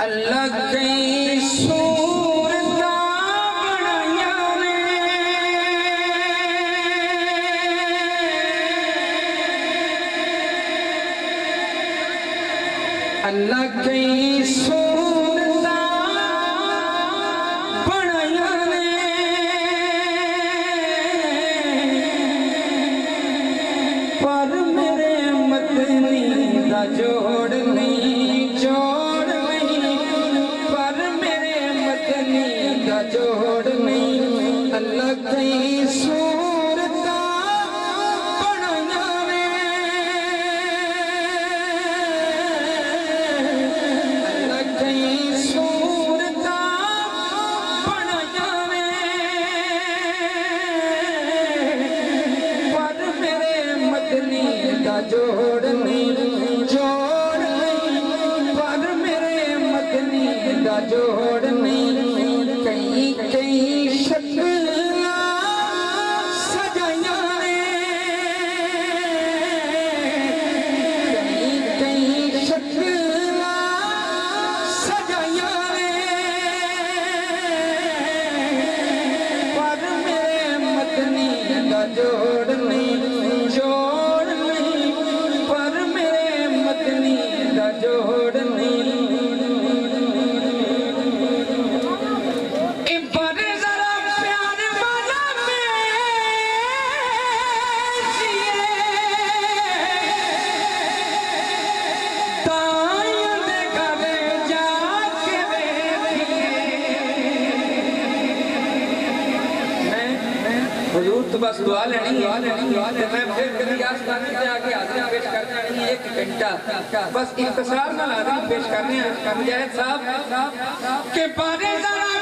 اللہ کئی صورتاں بنائیاں نے اللہ کئی صورتاں بنائیاں نے پر میرے مدنی دا جوڑ نہیں جوڑ نہیں پر میرے مدنی دا جوڑ نہیں اللہ کئی صورتاں بنائیاں نے اللہ کئی صورتاں بنائیاں نے پر میرے مدنی دا جوڑ نہیں جوڑ نہیں پر میرے مدنی دا جوڑ نہیں کئی کئی شکلاں سجائیاں نے کئی کئی شکلاں سجائیاں نے پر میرے مدنی دا جوڑ نہیں جوڑ نہیں پر میرے مدنی دا جوڑ نہیں اے پر ذرا پیار والا میشیے تائیں دے گھر جا کے حضور تو بس دعا لینی ہے میں پھر کبھی آستانے سے آگے حاضری پیش کرنے آنی ہے 1 گھنٹہ بس اختصار نہ حاضری پیش کرنے ہیں مجاہد صاحب کہ بارے ذرا